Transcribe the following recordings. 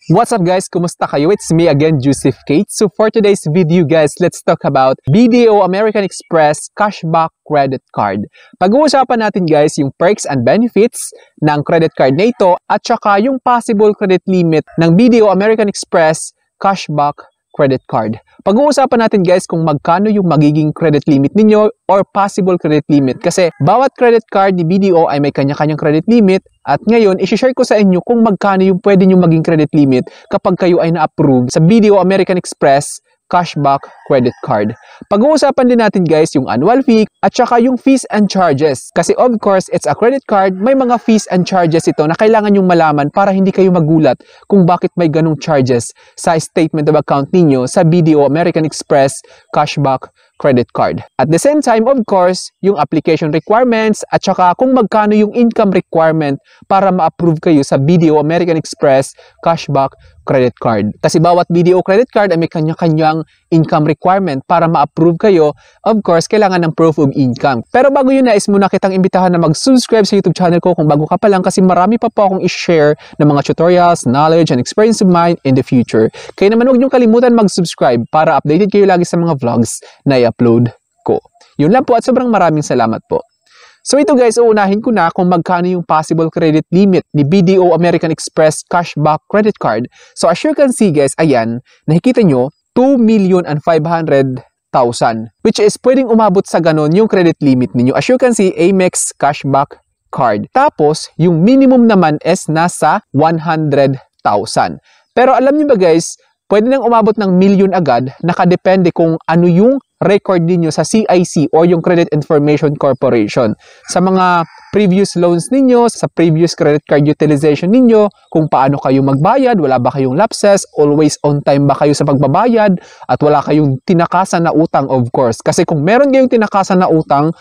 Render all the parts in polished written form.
What's up guys? Kumusta kayo? It's me again, Joseph Kate. So for today's video guys, let's talk about BDO American Express Cashback Credit Card. Pag-uusapan natin guys yung perks and benefits ng credit card na ito at saka yung possible credit limit ng BDO American Express Cashback Credit Card. Pag-uusapan natin guys kung magkano yung magiging credit limit ninyo or possible credit limit kasi bawat credit card ni BDO ay may kanya-kanyang credit limit at ngayon i-share ko sa inyo kung magkano yung pwede nyo maging credit limit kapag kayo ay na-approve sa BDO American Express Cashback Credit Card. Pag-uusapan din natin guys yung annual fee at saka yung fees and charges. Kasi of course, it's a credit card, may mga fees and charges ito na kailangan yung malaman para hindi kayo magulat kung bakit may ganong charges sa statement of account ninyo sa BDO American Express Cashback Credit Card. At the same time, of course, yung application requirements at saka kung magkano yung income requirement para ma-approve kayo sa BDO American Express Cashback Credit Card. Kasi bawat BDO credit card ay may kanya-kanyang income requirement para ma-approve kayo. Of course, kailangan ng proof of income. Pero bago yun, nais muna kitang imbitahan na mag-subscribe sa YouTube channel ko kung bago ka pa lang kasi marami pa po akong i-share ng mga tutorials, knowledge, and experience of mine in the future. Kaya naman huwag niyong kalimutan mag-subscribe para updated kayo lagi sa mga vlogs na i-upload ko. Yun lang po at sobrang maraming salamat po. So ito guys, uunahin ko na kung magkano yung possible credit limit ni BDO American Express Cashback Credit Card. So as you can see guys, ayan, nakikita nyo, 2,500,000 which is pwedeng umabot sa ganon yung credit limit ninyo. As you can see, Amex Cashback Card. Tapos, yung minimum naman is nasa 100,000. Pero alam nyo ba guys, pwede nang umabot ng million agad, nakadepende kung ano yung record ninyo sa CIC or yung Credit Information Corporation. Sa mga previous loans ninyo, sa previous credit card utilization ninyo, kung paano kayo magbayad, wala ba kayong lapses, always on time ba kayo sa pagbabayad, at wala kayong tinakasan na utang of course. Kasi kung meron kayong tinakasan na utang,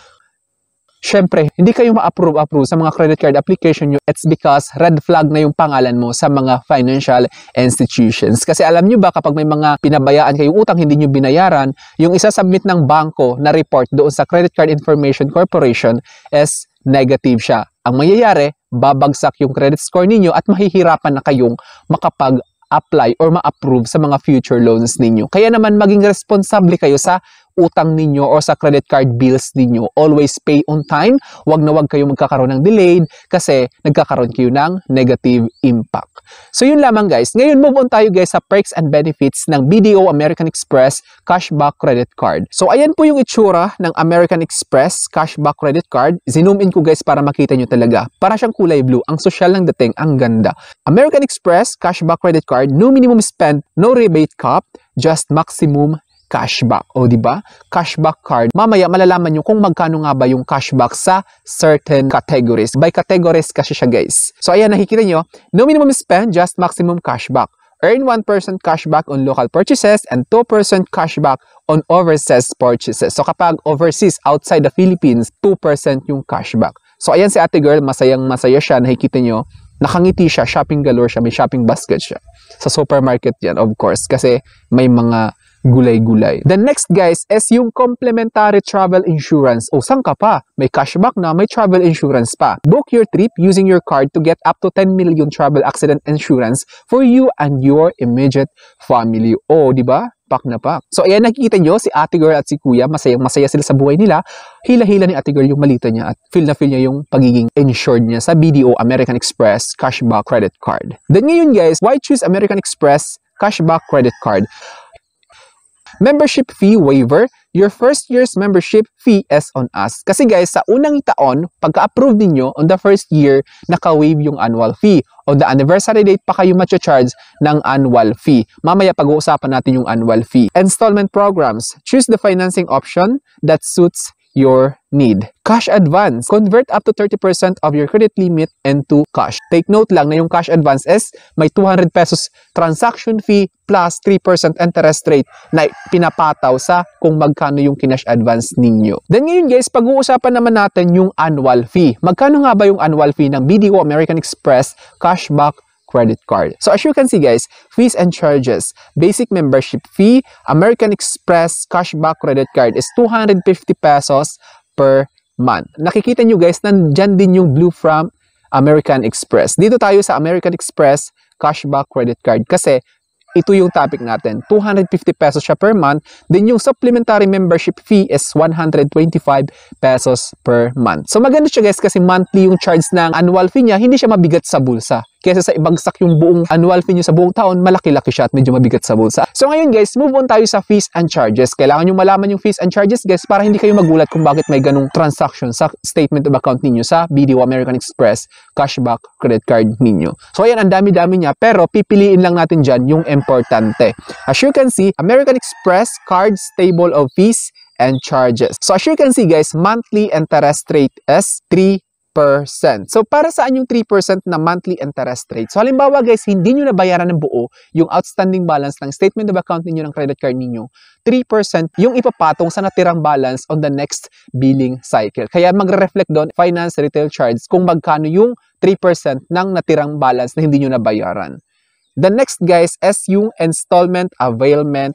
syempre, hindi kayo ma-approve sa mga credit card application nyo. It's because red flag na yung pangalan mo sa mga financial institutions. Kasi alam nyo ba, kapag may mga pinabayaan kayong utang, hindi nyo binayaran, yung isa-submit ng bangko na report doon sa Credit Card Information Corporation is negative siya. Ang mangyayari, babagsak yung credit score ninyo at mahihirapan na kayong makapag-apply or ma-approve sa mga future loans ninyo. Kaya naman maging responsable kayo sa utang ninyo or sa credit card bills ninyo. Always pay on time. Wag na wag kayo magkakaroon ng delayed kasi nagkakaroon kayo ng negative impact. So yun lamang guys. Ngayon move on tayo guys sa perks and benefits ng BDO American Express Cashback Credit Card. So ayan po yung itsura ng American Express Cashback Credit Card. Zoom in ko guys para makita nyo talaga. Para siyang kulay blue. Ang social ng dating. Ang ganda. American Express Cashback Credit Card. No minimum spend, no rebate cap, just maximum cashback. O diba? Cashback card. Mamaya malalaman nyo kung magkano nga ba yung cashback sa certain categories. By categories kasi siya guys. So ayan, nakikita nyo. No minimum spend, just maximum cashback. Earn 1% cashback on local purchases and 2% cashback on overseas purchases. So kapag overseas, outside the Philippines, 2% yung cashback. So ayan si ate girl, masayang masaya siya. Nakikita nyo. Nakangiti siya, shopping galore siya, may shopping basket siya. Sa supermarket yan, of course, kasi may mga gulay-gulay. The next guys is yung complimentary travel insurance. O saan ka pa? May cashback na, may travel insurance pa. Book your trip using your card to get up to 10 million travel accident insurance for you and your immediate family. O, di ba? Pak na pak. So ayan, nakikita nyo si ate girl at si kuya, masayang-masaya sila sa buhay nila. Hila-hila ni ate girl yung malita niya at feel na feel niya yung pagiging insured niya sa BDO American Express Cashback Credit Card. Then ngayon guys, why choose American Express Cashback Credit Card? Membership fee waiver. Your first year's membership fee is on us. Kasi guys, sa unang taon, pagka-approve ninyo, on the first year, naka-waive yung annual fee. On the anniversary date pa kayo matcha-charge ng annual fee. Mamaya pag-uusapan natin yung annual fee. Installment programs. Choose the financing option that suits your need. Cash advance. Convert up to 30% of your credit limit into cash. Take note lang na yung cash advance is may 200 pesos transaction fee plus 3% interest rate na pinapataw sa kung magkano yung kinash advance ninyo. Then ngayon guys, pag-uusapan naman natin yung annual fee. Magkano nga ba yung annual fee ng BDO American Express Cashback Credit Card? So as you can see guys, fees and charges. Basic membership fee, American Express Cashback Credit Card is 250 pesos per month. Nakikita nyo guys, nandyan din yung blue from American Express. Dito tayo sa American Express cashback credit card. Kasi ito yung topic natin. 250 pesos siya per month. Then yung supplementary membership fee is 125 pesos per month. So maganda siya guys kasi monthly yung charge ng annual fee niya, hindi siya mabigat sa bulsa. Kesa sa ibagsak yung buong annual fee nyo sa buong taon, malaki-laki siya at medyo mabigat sa bulsa. So ngayon guys, move on tayo sa fees and charges. Kailangan nyo malaman yung fees and charges guys para hindi kayo magulat kung bakit may ganung transaction sa statement of account ninyo sa BDO American Express cashback credit card ninyo. So ayan, ang dami-dami niya pero pipiliin lang natin dyan yung importante. As you can see, American Express cards table of fees and charges. So as you can see guys, monthly interest rate is 3%. So, para saan yung 3% na monthly interest rate? So, halimbawa guys, hindi nyo nabayaran ng buo yung outstanding balance ng statement of account ninyo ng credit card ninyo, 3% yung ipapatong sa natirang balance on the next billing cycle. Kaya magre-reflect doon finance retail charge kung magkano yung 3% ng natirang balance na hindi nyo nabayaran. The next guys is yung installment availment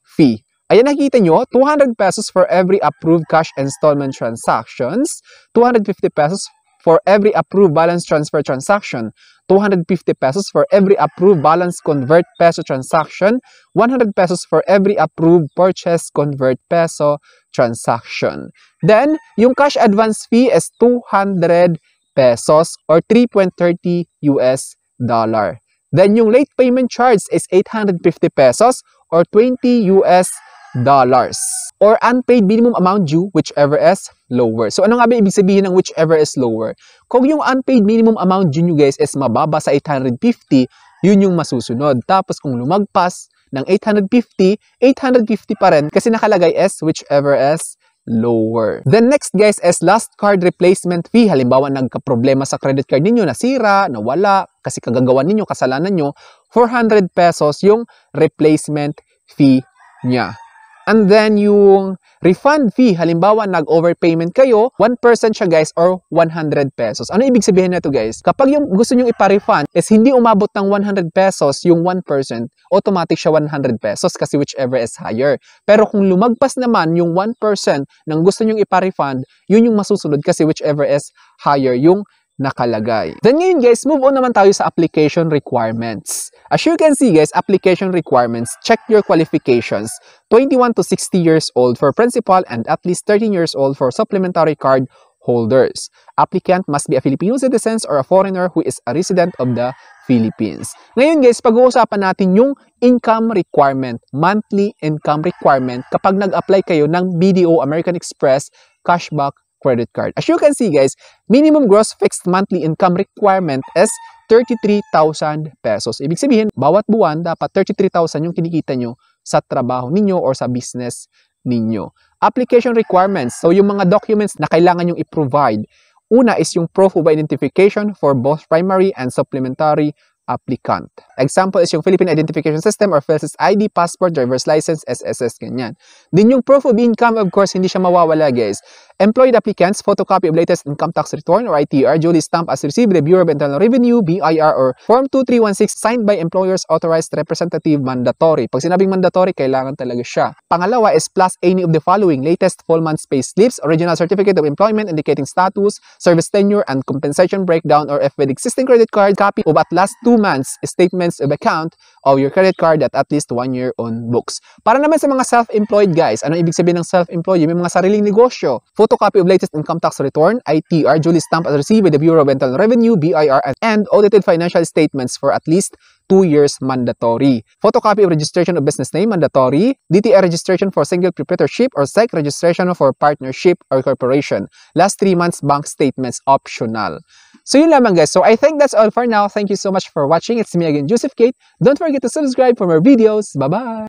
fee. Ayan, nakikita nyo, 200 pesos for every approved cash installment transactions, 250 pesos for every approved balance transfer transaction, 250 pesos for every approved balance convert peso transaction, 100 pesos for every approved purchase convert peso transaction. Then, yung cash advance fee is 200 pesos or 3.30 US dollar. Then, yung late payment charge is 850 pesos or 20 US dollars or unpaid minimum amount due whichever is lower. So ano nga ba ibig sabihin ng whichever is lower? Kung yung unpaid minimum amount due nyo guys is mababa sa 850, yun yung masusunod. Tapos kung lumagpas ng 850, 850 pa rin kasi nakalagay is whichever is lower. Then next guys is last card replacement fee. Halimbawa nagka-problema sa credit card ninyo, nasira, nawala, kasi kagagawan ninyo, kasalanan nyo, 400 pesos yung replacement fee niya. And then yung refund fee, halimbawa nag-overpayment kayo, 1% siya guys or 100 pesos. Ano ibig sabihin nito guys? Kapag yung gusto nyo ipa-refund is hindi umabot ng 100 pesos yung 1%, automatic siya 100 pesos kasi whichever is higher. Pero kung lumagpas naman yung 1% ng gusto nyo ipa-refund, yun yung masusunod kasi whichever is higher yung nakalagay. Then ngayon guys, move on naman tayo sa application requirements. As you can see guys, application requirements, check your qualifications. 21 to 60 years old for principal and at least 13 years old for supplementary card holders. Applicant must be a Filipino citizen or a foreigner who is a resident of the Philippines. Ngayon guys, pag-uusapan natin yung income requirement, monthly income requirement kapag nag-apply kayo ng BDO American Express cashback credit card. As you can see guys, minimum gross fixed monthly income requirement is 33,000 pesos. Ibig sabihin, bawat buwan dapat 33,000 yung kinikita nyo sa trabaho ninyo or sa business ninyo. Application requirements. So yung mga documents na kailangan nyo i-provide. Una is yung proof of identification for both primary and supplementary applicant. Example is yung Philippine Identification System or PhilSys ID, passport, driver's license, SSS, ganyan. Din yung proof of income, of course, hindi siya mawawala, guys. Employed applicants, photocopy of latest income tax return or ITR, duly stamped as received by the Bureau of Internal Revenue, BIR, or Form 2316 signed by employer's authorized representative, mandatory. Pag sinabing mandatory, kailangan talaga siya. Pangalawa is plus any of the following: latest full month's pay slips, original certificate of employment indicating status, service tenure, and compensation breakdown, or if with existing credit card, copy of at last 2 months statements of account of your credit card at least 1 year on books. Para naman sa mga self-employed guys, ano ibig sabihin ng self-employed? May mga sariling negosyo. Photocopy of latest income tax return, ITR, duly stamped as received by the Bureau of Internal Revenue, BIR, and audited financial statements for at least 2 years mandatory. Photocopy of registration of business name mandatory. DTI registration for single proprietorship or SEC registration for partnership or corporation. Last 3 months bank statements optional. So yun lamang guys. So I think that's all for now. Thank you so much for watching. It's me again, Joseph Kate. Don't forget to subscribe for more videos. Bye-bye!